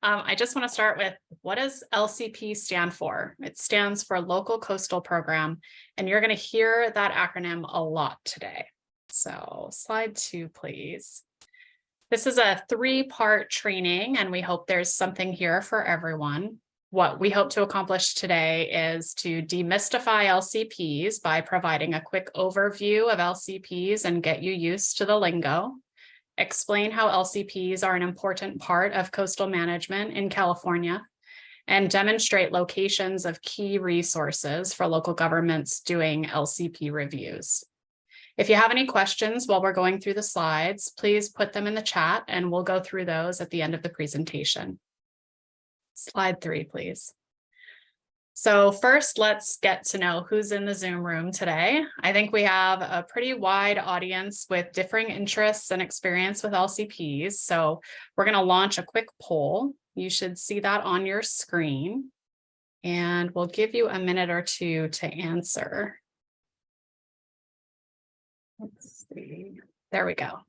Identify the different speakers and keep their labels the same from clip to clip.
Speaker 1: I just want to start with, what does LCP stand for? It stands for Local Coastal Program, and you're going to hear that acronym a lot today. So slide 2, please. This is a 3-part training, and we hope there's something here for everyone. What we hope to accomplish today is to demystify LCPs by providing a quick overview of LCPs and get you used to the lingo. Explain how LCPs are an important part of coastal management in California, and demonstrate locations of key resources for local governments doing LCP reviews. If you have any questions while we're going through the slides, please put them in the chat and we'll go through those at the end of the presentation. Slide 3, please. So first, let's get to know who's in the Zoom room today. I think we have a pretty wide audience with differing interests and experience with LCPs. So we're going to launch a quick poll. You should see that on your screen, and we'll give you a minute or two to answer. Let's see. There we go.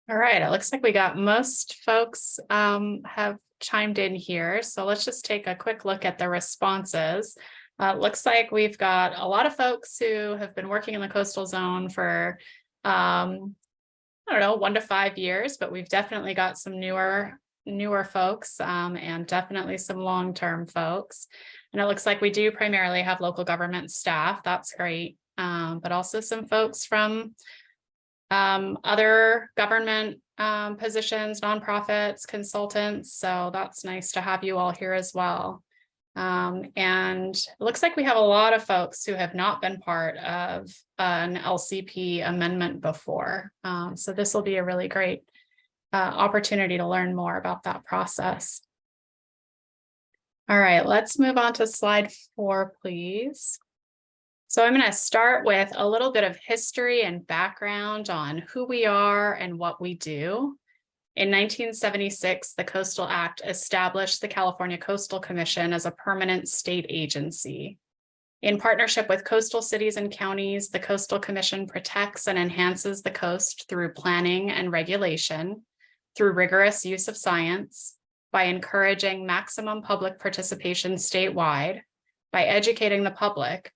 Speaker 1: All right, it looks like we got most folks have chimed in here. So let's just take a quick look at the responses. Looks like we've got a lot of folks who have been working in the coastal zone for, I don't know, 1 to 5 years, but we've definitely got some newer folks and definitely some long-term folks. And it looks like we do primarily have local government staff. That's great. But also some folks from other government positions, nonprofits, consultants. So that's nice to have you all here as well. And it looks like we have a lot of folks who have not been part of an LCP amendment before. So this will be a really great opportunity to learn more about that process. All right, let's move on to slide 4, please. So I'm going to start with a little bit of history and background on who we are and what we do. In 1976, the Coastal Act established the California Coastal Commission as a permanent state agency. In partnership with coastal cities and counties, the Coastal Commission protects and enhances the coast through planning and regulation, through rigorous use of science, by encouraging maximum public participation statewide, by educating the public,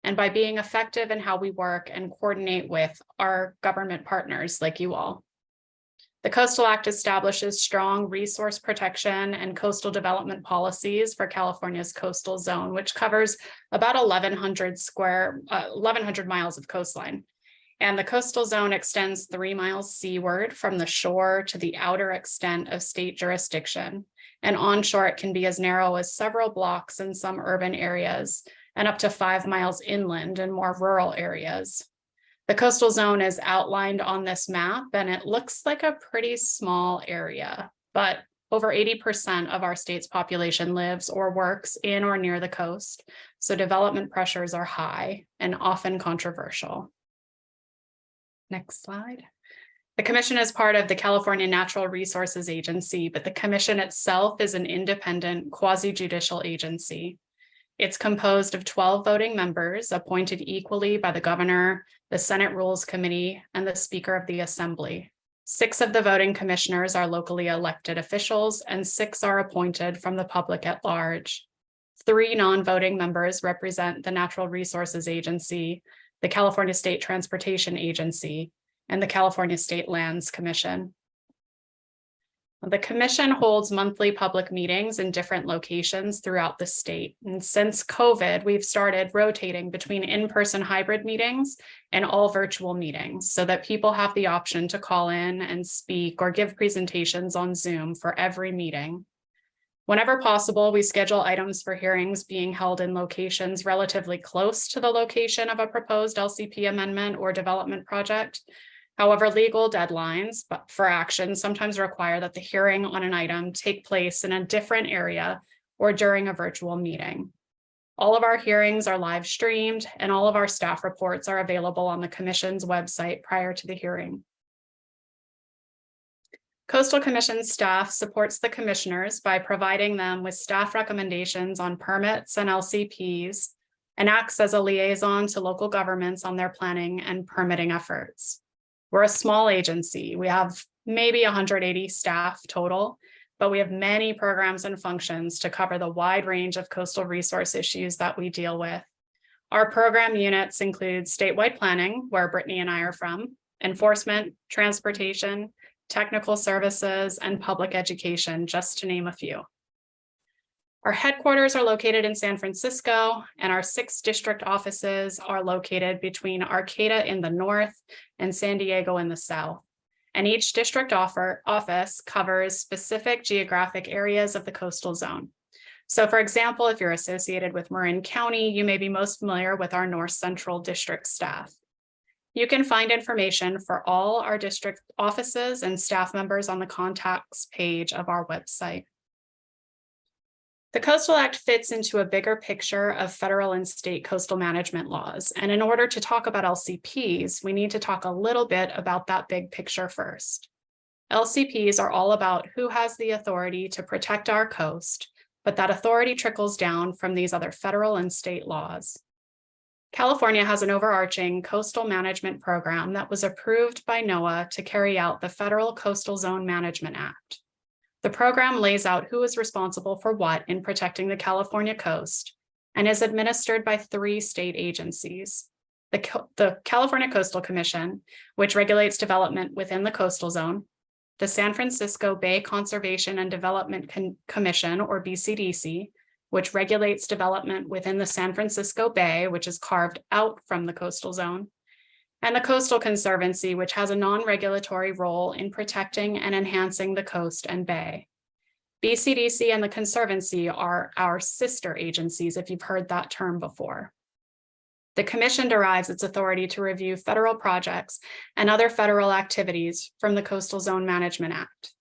Speaker 1: and by being effective in how we work and coordinate with our government partners like you all. The Coastal Act establishes strong resource protection and coastal development policies for California's coastal zone, which covers about 1,100 miles of coastline. And the coastal zone extends 3 miles seaward from the shore to the outer extent of state jurisdiction. And onshore, it can be as narrow as several blocks in some urban areas, and up to 5 miles inland in more rural areas. The coastal zone is outlined on this map, and it looks like a pretty small area, but over 80% of our state's population lives or works in or near the coast, so development pressures are high and often controversial. Next slide. The commission is part of the California Natural Resources Agency, but the commission itself is an independent quasi-judicial agency. It's composed of 12 voting members appointed equally by the governor, the Senate Rules Committee, and the Speaker of the Assembly. 6 of the voting commissioners are locally elected officials, and 6 are appointed from the public at large. 3 non-voting members represent the Natural Resources Agency, the California State Transportation Agency, and the California State Lands Commission. The commission holds monthly public meetings in different locations throughout the state. And since COVID, we've started rotating between in-person hybrid meetings and all virtual meetings so that people have the option to call in and speak or give presentations on Zoom for every meeting. Whenever possible, we schedule items for hearings being held in locations relatively close to the location of a proposed LCP amendment or development project. However, legal deadlines for action sometimes require that the hearing on an item take place in a different area or during a virtual meeting. All of our hearings are live streamed, and all of our staff reports are available on the Commission's website prior to the hearing. Coastal Commission staff supports the commissioners by providing them with staff recommendations on permits and LCPs, and acts as a liaison to local governments on their planning and permitting efforts. We're a small agency. We have maybe 180 staff total, but we have many programs and functions to cover the wide range of coastal resource issues that we deal with. Our program units include statewide planning, where Brittany and I are from, enforcement, transportation, technical services, and public education, just to name a few. Our headquarters are located in San Francisco, and our 6 district offices are located between Arcata in the north and San Diego in the south. And each district office covers specific geographic areas of the coastal zone. So for example, if you're associated with Marin County, you may be most familiar with our North Central District staff. You can find information for all our district offices and staff members on the contacts page of our website. The Coastal Act fits into a bigger picture of federal and state coastal management laws. And in order to talk about LCPs, we need to talk a little bit about that big picture first. LCPs are all about who has the authority to protect our coast, but that authority trickles down from these other federal and state laws. California has an overarching coastal management program that was approved by NOAA to carry out the Federal Coastal Zone Management Act. The program lays out who is responsible for what in protecting the California coast and is administered by 3 state agencies. The California Coastal Commission, which regulates development within the coastal zone, the San Francisco Bay Conservation and Development Commission, or BCDC, which regulates development within the San Francisco Bay, which is carved out from the coastal zone, and the Coastal Conservancy, which has a non-regulatory role in protecting and enhancing the coast and bay. BCDC and the Conservancy are our sister agencies, if you've heard that term before. The Commission derives its authority to review federal projects and other federal activities from the Coastal Zone Management Act.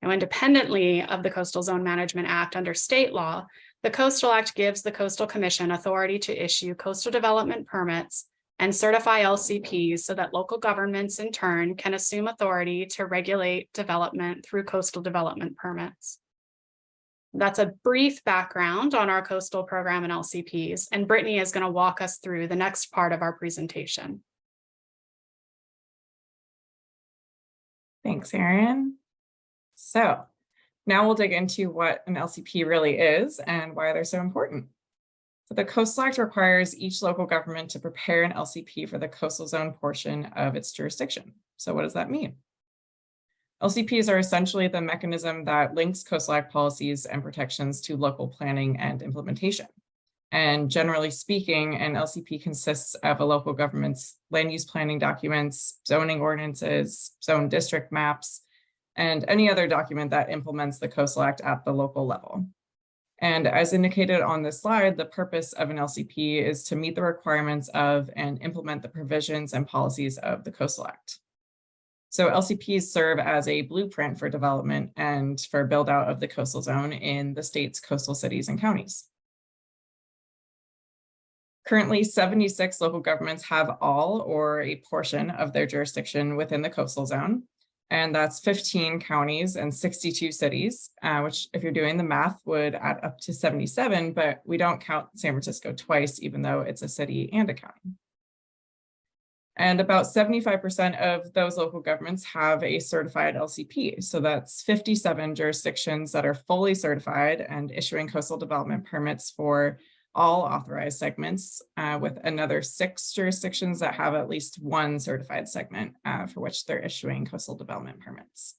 Speaker 1: Now, independently of the Coastal Zone Management Act under state law, the Coastal Act gives the Coastal Commission authority to issue coastal development permits and certify LCPs so that local governments in turn can assume authority to regulate development through coastal development permits. That's a brief background on our coastal program and LCPs, and Brittany is going to walk us through the next part of our presentation.
Speaker 2: Thanks, Erin. So now we'll dig into what an LCP really is and why they're so important. So the Coastal Act requires each local government to prepare an LCP for the coastal zone portion of its jurisdiction. So what does that mean? LCPs are essentially the mechanism that links Coastal Act policies and protections to local planning and implementation. And generally speaking, an LCP consists of a local government's land use planning documents, zoning ordinances, zone district maps, and any other document that implements the Coastal Act at the local level. And as indicated on this slide, the purpose of an LCP is to meet the requirements of and implement the provisions and policies of the Coastal Act. So LCPs serve as a blueprint for development and for build out of the coastal zone in the state's coastal cities and counties. Currently, 76 local governments have all or a portion of their jurisdiction within the coastal zone. And that's 15 counties and 62 cities, which if you're doing the math would add up to 77, but we don't count San Francisco twice, even though it's a city and a county. And about 75% of those local governments have a certified LCP. So that's 57 jurisdictions that are fully certified and issuing coastal development permits for all authorized segments, with another 6 jurisdictions that have at least 1 certified segment for which they're issuing coastal development permits.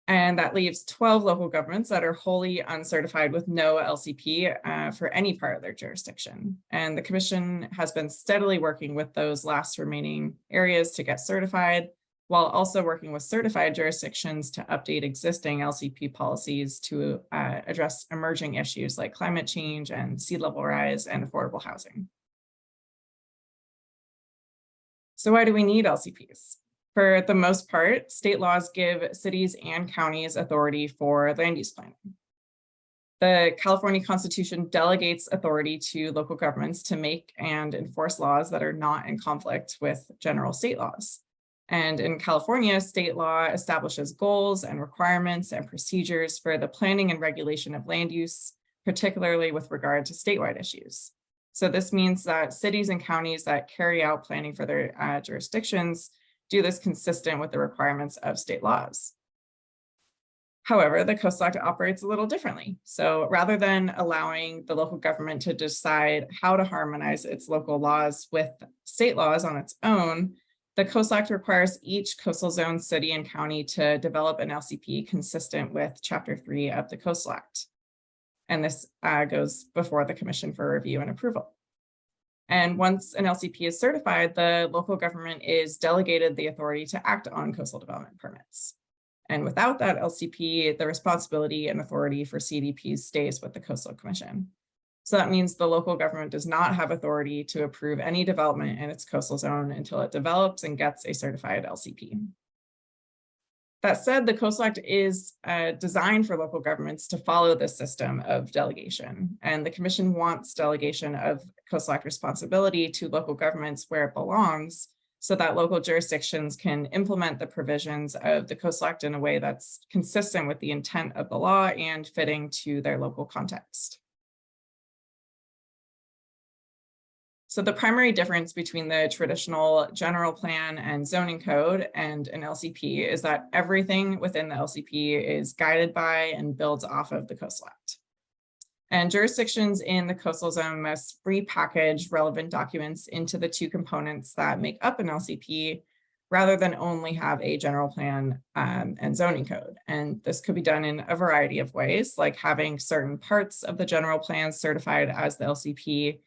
Speaker 2: And that leaves 12 local governments that are wholly uncertified with no LCP for any part of their jurisdiction. And the Commission has been steadily working with those last remaining areas to get certified, while also working with certified jurisdictions to update existing LCP policies to address emerging issues like climate change and sea level rise and affordable housing. So why do we need LCPs? For the most part, state laws give cities and counties authority for land use planning. The California Constitution delegates authority to local governments to make and enforce laws that are not in conflict with general state laws. And in California, state law establishes goals and requirements and procedures for the planning and regulation of land use, particularly with regard to statewide issues. So this means that cities and counties that carry out planning for their jurisdictions do this consistent with the requirements of state laws. However, the Coastal Act operates a little differently. So rather than allowing the local government to decide how to harmonize its local laws with state laws on its own, the Coastal Act requires each coastal zone city and county to develop an LCP consistent with Chapter 3 of the Coastal Act. And this goes before the Commission for review and approval. And once an LCP is certified, the local government is delegated the authority to act on coastal development permits. And without that LCP, the responsibility and authority for CDPs stays with the Coastal Commission. So that means the local government does not have authority to approve any development in its coastal zone until it develops and gets a certified LCP. That said, the Coastal Act is designed for local governments to follow this system of delegation, and the Commission wants delegation of Coastal Act responsibility to local governments where it belongs, so that local jurisdictions can implement the provisions of the Coastal Act in a way that's consistent with the intent of the law and fitting to their local context. So the primary difference between the traditional general plan and zoning code and an LCP is that everything within the LCP is guided by and builds off of the Coastal Act. And jurisdictions in the coastal zone must repackage relevant documents into the two components that make up an LCP, rather than only have a general plan and zoning code. And this could be done in a variety of ways, like having certain parts of the general plan certified as the LCP,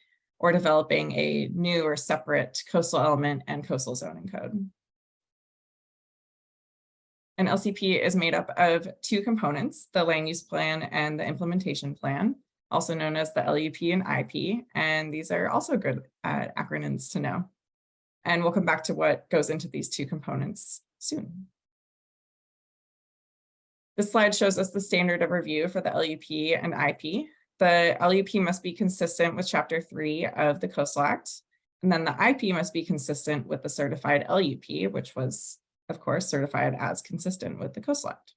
Speaker 2: or developing a new or separate coastal element and coastal zoning code. An LCP is made up of two components, the land use plan and the implementation plan, also known as the LUP and IP, and these are also good acronyms to know. And we'll come back to what goes into these two components soon. This slide shows us the standard of review for the LUP and IP. The LUP must be consistent with Chapter 3 of the Coastal Act, and then the IP must be consistent with the certified LUP, which was, of course, certified as consistent with the Coastal Act.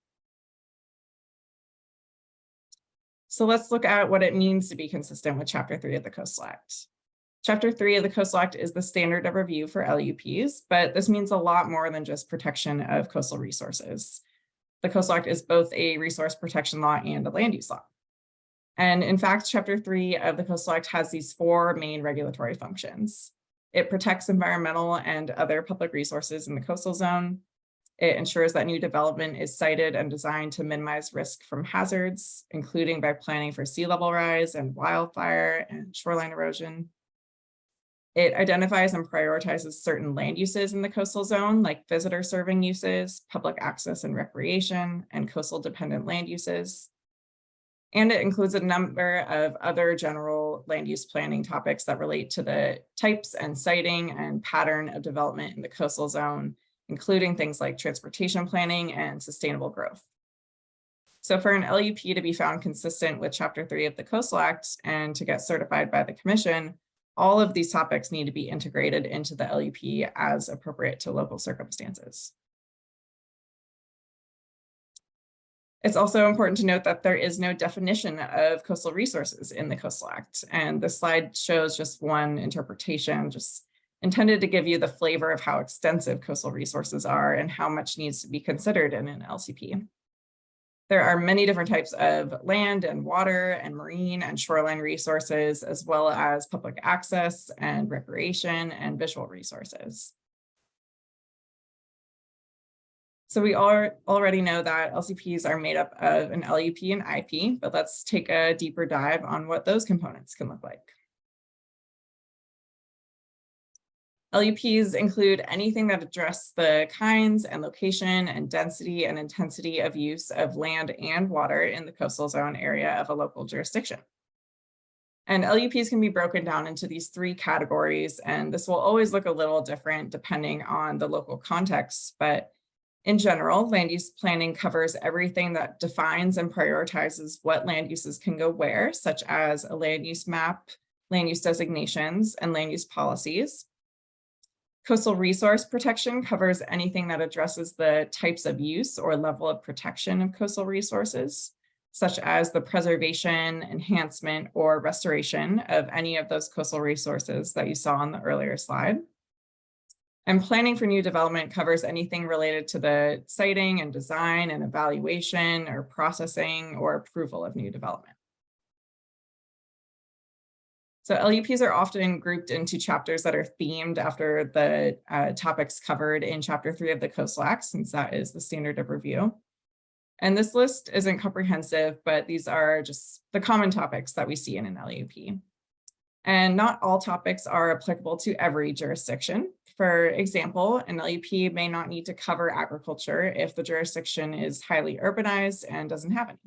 Speaker 2: So let's look at what it means to be consistent with Chapter 3 of the Coastal Act. Chapter 3 of the Coastal Act is the standard of review for LUPs, but this means a lot more than just protection of coastal resources. The Coastal Act is both a resource protection law and a land use law. And in fact, Chapter 3 of the Coastal Act has these four main regulatory functions. It protects environmental and other public resources in the coastal zone. It ensures that new development is sited and designed to minimize risk from hazards, including by planning for sea level rise and wildfire and shoreline erosion. It identifies and prioritizes certain land uses in the coastal zone, like visitor serving uses, public access and recreation, and coastal dependent land uses. And it includes a number of other general land use planning topics that relate to the types and siting and pattern of development in the coastal zone, including things like transportation planning and sustainable growth. So for an LUP to be found consistent with Chapter 3 of the Coastal Act and to get certified by the Commission, all of these topics need to be integrated into the LUP as appropriate to local circumstances. It's also important to note that there is no definition of coastal resources in the Coastal Act, and this slide shows just one interpretation, just intended to give you the flavor of how extensive coastal resources are and how much needs to be considered in an LCP. There are many different types of land and water and marine and shoreline resources, as well as public access and recreation and visual resources. So we already know that LCPs are made up of an LUP and IP, but let's take a deeper dive on what those components can look like. LUPs include anything that address the kinds and location and density and intensity of use of land and water in the coastal zone area of a local jurisdiction. And LUPs can be broken down into these three categories, and this will always look a little different depending on the local context, but in general, land use planning covers everything that defines and prioritizes what land uses can go where, such as a land use map, land use designations, and land use policies. Coastal resource protection covers anything that addresses the types of use or level of protection of coastal resources, such as the preservation, enhancement, or restoration of any of those coastal resources that you saw on the earlier slide. And planning for new development covers anything related to the siting and design and evaluation or processing or approval of new development. So LUPs are often grouped into chapters that are themed after the topics covered in Chapter 3 of the Coastal Act, since that is the standard of review. And this list isn't comprehensive, but these are just the common topics that we see in an LUP. And not all topics are applicable to every jurisdiction. For example, an LUP may not need to cover agriculture if the jurisdiction is highly urbanized and doesn't have any.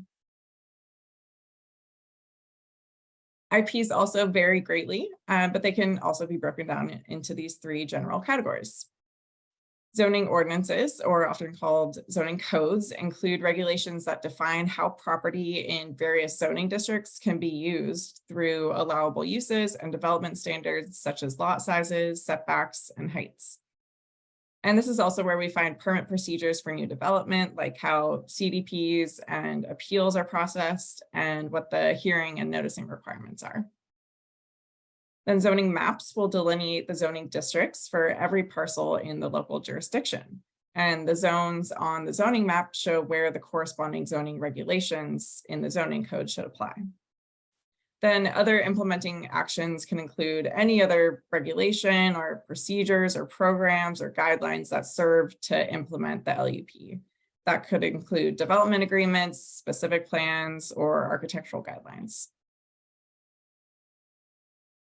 Speaker 2: IPs also vary greatly, but they can also be broken down into these three general categories. Zoning ordinances, or often called zoning codes, include regulations that define how property in various zoning districts can be used through allowable uses and development standards such as lot sizes, setbacks, and heights. And this is also where we find permit procedures for new development, like how CDPs and appeals are processed and what the hearing and noticing requirements are. Then zoning maps will delineate the zoning districts for every parcel in the local jurisdiction. And the zones on the zoning map show where the corresponding zoning regulations in the zoning code should apply. Then other implementing actions can include any other regulation or procedures or programs or guidelines that serve to implement the LUP. That could include development agreements, specific plans, or architectural guidelines.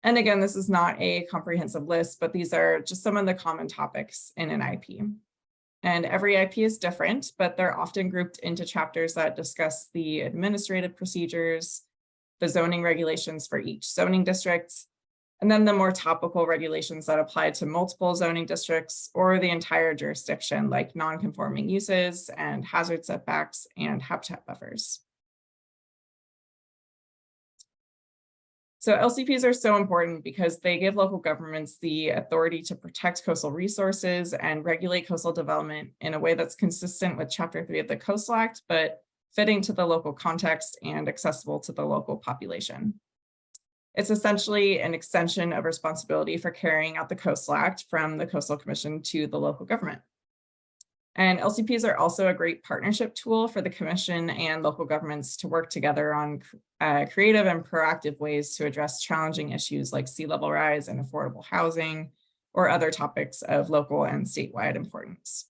Speaker 2: And again, this is not a comprehensive list, but these are just some of the common topics in an IP. And every IP is different, but they're often grouped into chapters that discuss the administrative procedures, the zoning regulations for each zoning district, and then the more topical regulations that apply to multiple zoning districts or the entire jurisdiction, like non-conforming uses and hazard setbacks and habitat buffers. So LCPs are so important because they give local governments the authority to protect coastal resources and regulate coastal development in a way that's consistent with Chapter 3 of the Coastal Act, but fitting to the local context and accessible to the local population. It's essentially an extension of responsibility for carrying out the Coastal Act from the Coastal Commission to the local government. And LCPs are also a great partnership tool for the Commission and local governments to work together on creative and proactive ways to address challenging issues like sea level rise and affordable housing, or other topics of local and statewide importance.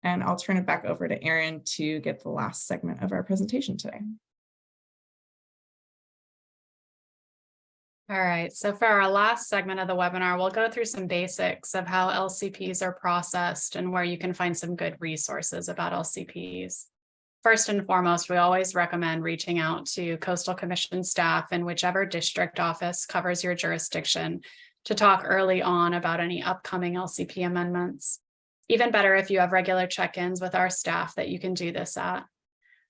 Speaker 2: And I'll turn it back over to Erin to get the last segment of our presentation today.
Speaker 1: All right, so for our last segment of the webinar, we'll go through some basics of how LCPs are processed and where you can find some good resources about LCPs. First and foremost, we always recommend reaching out to Coastal Commission staff in whichever district office covers your jurisdiction to talk early on about any upcoming LCP amendments. Even better if you have regular check-ins with our staff that you can do this at.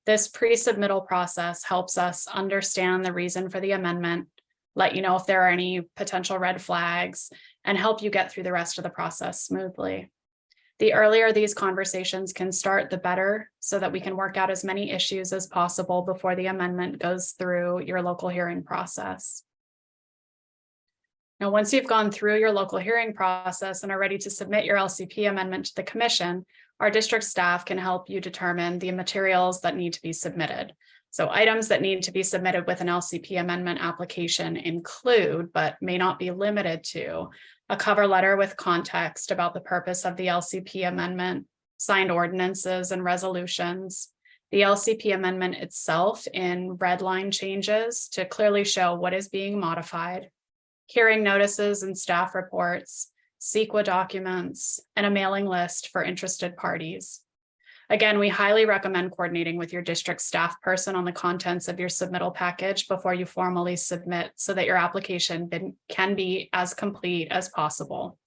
Speaker 1: This pre-submittal process helps us understand the reason for the amendment, let you know if there are any potential red flags, and help you get through the rest of the process smoothly. The earlier these conversations can start, the better, so that we can work out as many issues as possible before the amendment goes through your local hearing process. Now, once you've gone through your local hearing process and are ready to submit your LCP amendment to the Commission, our district staff can help you determine the materials that need to be submitted. So items that need to be submitted with an LCP amendment application include, but may not be limited to, a cover letter with context about the purpose of the LCP amendment, signed ordinances and resolutions, the LCP amendment itself in red line changes to clearly show what is being modified, hearing notices and staff reports, CEQA documents, and a mailing list for interested parties. Again, we highly recommend coordinating with your district staff person on the contents of your submittal package before you formally submit so that your application can be as complete as possible.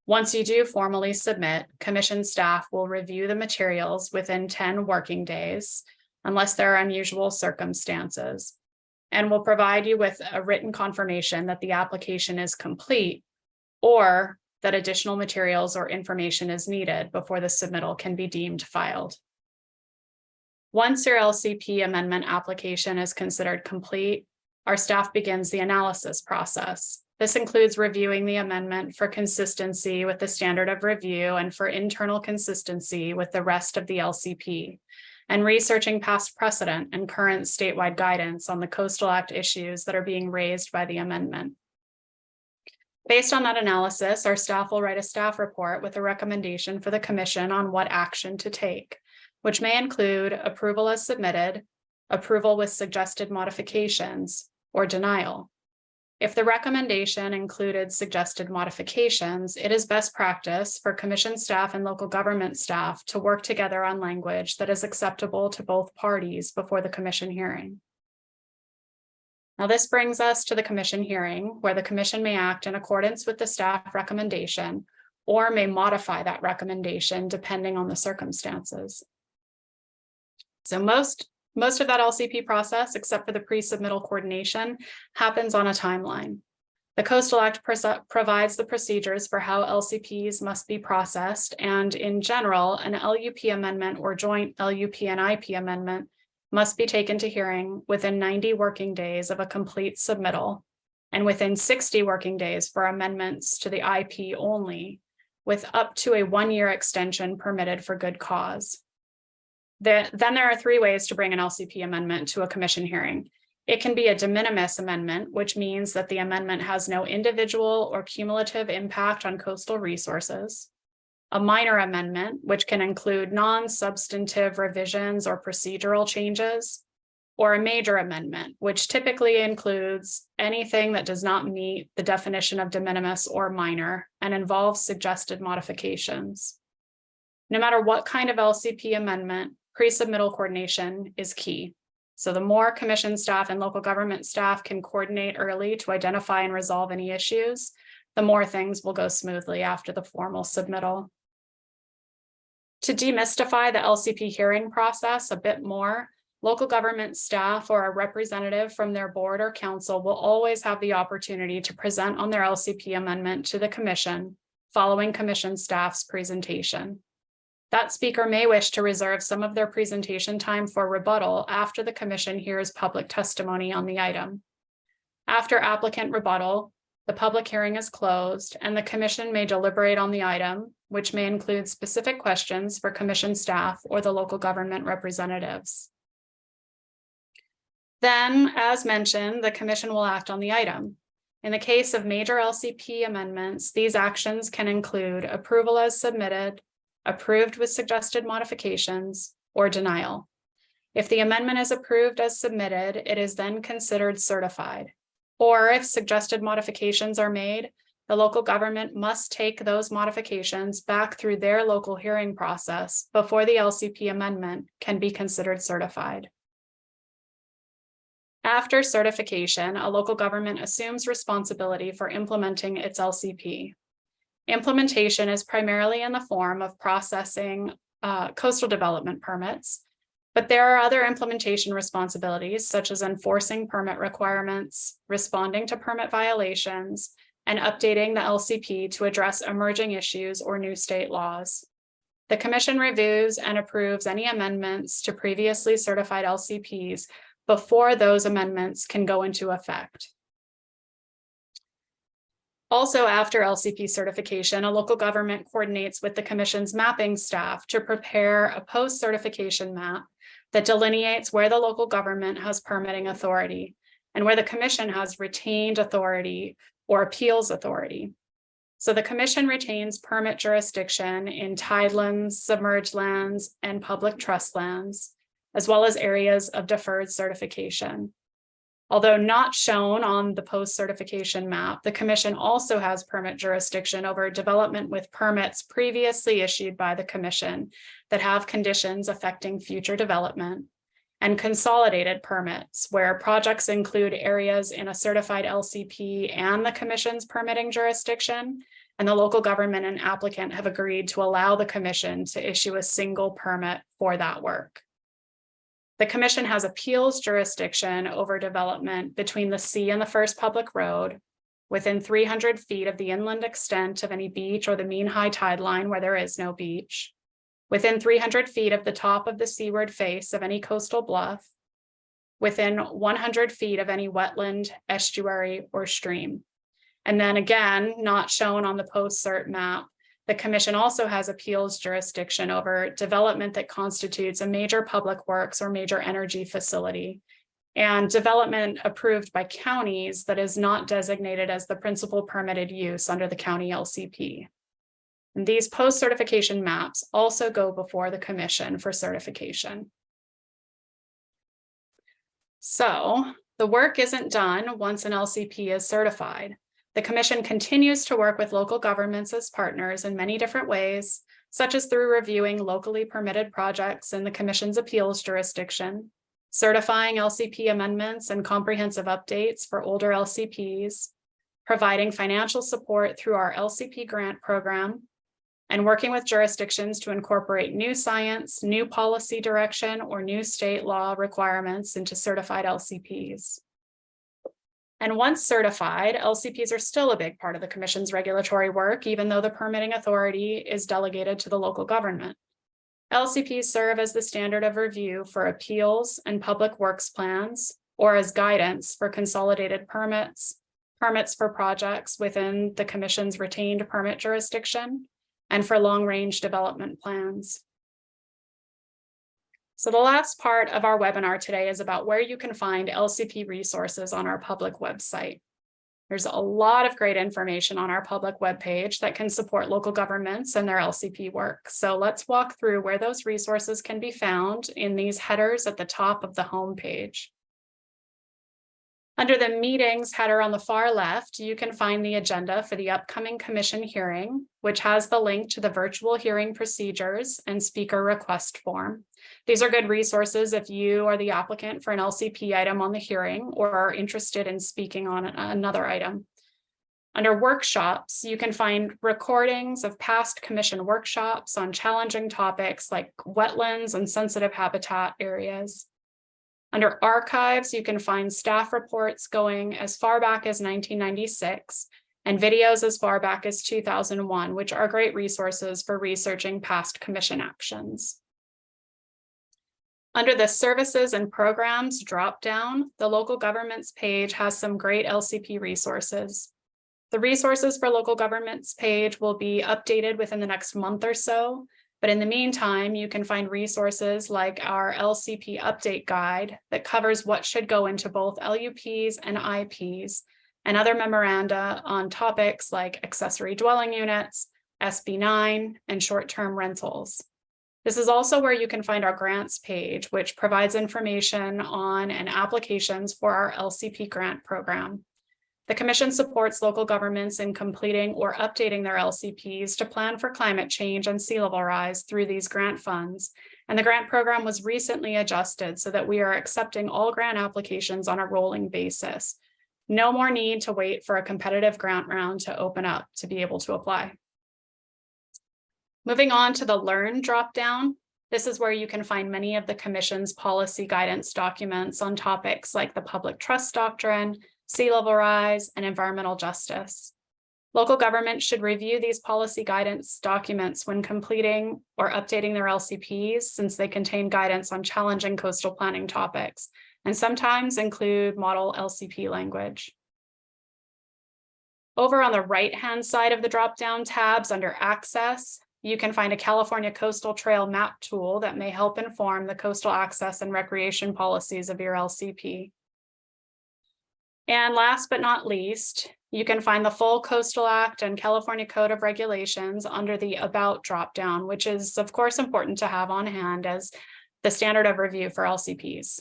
Speaker 1: Once you do formally submit, commission staff will review the materials within 10 working days, unless there are unusual circumstances, and will provide you with a written confirmation that the application is complete or that additional materials or information is needed before the submittal can be deemed filed. Once your LCP amendment application is considered complete, our staff begins the analysis process. This includes reviewing the amendment for consistency with the standard of review and for internal consistency with the rest of the LCP, and researching past precedent and current statewide guidance on the Coastal Act issues that are being raised by the amendment. Based on that analysis, our staff will write a staff report with a recommendation for the commission on what action to take, which may include approval as submitted, approval with suggested modifications, or denial. If the recommendation included suggested modifications, it is best practice for commission staff and local government staff to work together on language that is acceptable to both parties before the commission hearing. Now, this brings us to the commission hearing, where the commission may act in accordance with the staff recommendation or may modify that recommendation depending on the circumstances. So most of that LCP process, except for the pre-submittal coordination, happens on a timeline. The Coastal Act provides the procedures for how LCPs must be processed, and in general, an LUP amendment or joint LUP and IP amendment must be taken to hearing within 90 working days of a complete submittal, and within 60 working days for amendments to the IP only, with up to a 1-year extension permitted for good cause. Then there are 3 ways to bring an LCP amendment to a commission hearing. It can be a de minimis amendment, which means that the amendment has no individual or cumulative impact on coastal resources. A minor amendment, which can include non-substantive revisions or procedural changes, or a major amendment, which typically includes anything that does not meet the definition of de minimis or minor and involves suggested modifications. No matter what kind of LCP amendment, pre-submittal coordination is key. So the more commission staff and local government staff can coordinate early to identify and resolve any issues, the more things will go smoothly after the formal submittal. To demystify the LCP hearing process a bit more, local government staff or a representative from their board or council will always have the opportunity to present on their LCP amendment to the commission following commission staff's presentation. That speaker may wish to reserve some of their presentation time for rebuttal after the commission hears public testimony on the item. After applicant rebuttal, the public hearing is closed and the commission may deliberate on the item, which may include specific questions for commission staff or the local government representatives. Then, as mentioned, the commission will act on the item. In the case of major LCP amendments, these actions can include approval as submitted, approved with suggested modifications, or denial. If the amendment is approved as submitted, it is then considered certified. Or if suggested modifications are made, the local government must take those modifications back through their local hearing process before the LCP amendment can be considered certified. After certification, a local government assumes responsibility for implementing its LCP. Implementation is primarily in the form of processing coastal development permits, but there are other implementation responsibilities such as enforcing permit requirements, responding to permit violations, and updating the LCP to address emerging issues or new state laws. The commission reviews and approves any amendments to previously certified LCPs before those amendments can go into effect. Also, after LCP certification, a local government coordinates with the commission's mapping staff to prepare a post-certification map that delineates where the local government has permitting authority and where the commission has retained authority or appeals authority. So the commission retains permit jurisdiction in tidelands, submerged lands, and public trust lands, as well as areas of deferred certification. Although not shown on the post-certification map, the commission also has permit jurisdiction over development with permits previously issued by the commission that have conditions affecting future development, and consolidated permits where projects include areas in a certified LCP and the commission's permitting jurisdiction, and the local government and applicant have agreed to allow the commission to issue a single permit for that work. The commission has appeals jurisdiction over development between the sea and the first public road, within 300 feet of the inland extent of any beach or the mean high tide line where there is no beach, within 300 feet of the top of the seaward face of any coastal bluff, within 100 feet of any wetland, estuary, or stream. And then again, not shown on the post-cert map, the commission also has appeals jurisdiction over development that constitutes a major public works or major energy facility, and development approved by counties that is not designated as the principal permitted use under the county LCP. And these post-certification maps also go before the commission for certification. So the work isn't done once an LCP is certified. The commission continues to work with local governments as partners in many different ways, such as through reviewing locally permitted projects in the commission's appeals jurisdiction, certifying LCP amendments and comprehensive updates for older LCPs, providing financial support through our LCP grant program, and working with jurisdictions to incorporate new science, new policy direction, or new state law requirements into certified LCPs. And once certified, LCPs are still a big part of the commission's regulatory work, even though the permitting authority is delegated to the local government. LCPs serve as the standard of review for appeals and public works plans, or as guidance for consolidated permits, permits for projects within the commission's retained permit jurisdiction, and for long-range development plans. So the last part of our webinar today is about where you can find LCP resources on our public website. There's a lot of great information on our public webpage that can support local governments and their LCP work. So let's walk through where those resources can be found in these headers at the top of the home page. Under the meetings header on the far left, you can find the agenda for the upcoming commission hearing, which has the link to the virtual hearing procedures and speaker request form. These are good resources if you are the applicant for an LCP item on the hearing or are interested in speaking on another item. Under workshops, you can find recordings of past commission workshops on challenging topics like wetlands and sensitive habitat areas. Under archives, you can find staff reports going as far back as 1996 and videos as far back as 2001, which are great resources for researching past commission actions. Under the services and programs dropdown, the local governments page has some great LCP resources. The resources for local governments page will be updated within the next month or so. But in the meantime, you can find resources like our LCP update guide that covers what should go into both LUPs and IPs, and other memoranda on topics like accessory dwelling units, SB 9, and short-term rentals. This is also where you can find our grants page, which provides information on and applications for our LCP grant program. The commission supports local governments in completing or updating their LCPs to plan for climate change and sea level rise through these grant funds. And the grant program was recently adjusted so that we are accepting all grant applications on a rolling basis. No more need to wait for a competitive grant round to open up to be able to apply. Moving on to the Learn dropdown. This is where you can find many of the commission's policy guidance documents on topics like the public trust doctrine, sea level rise, and environmental justice. Local governments should review these policy guidance documents when completing or updating their LCPs, since they contain guidance on challenging coastal planning topics and sometimes include model LCP language. Over on the right-hand side of the drop-down tabs under Access, you can find a California Coastal Trail map tool that may help inform the coastal access and recreation policies of your LCP. And last but not least, You can find the full Coastal Act and California Code of Regulations under the About dropdown, which is of course important to have on hand as the standard of review for LCPs.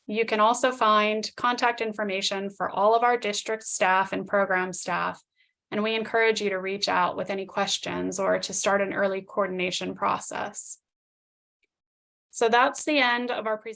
Speaker 1: You can also find contact information for all of our district staff and program staff, and we encourage you to reach out with any questions or to start an early coordination process. So that's the end of our presentation.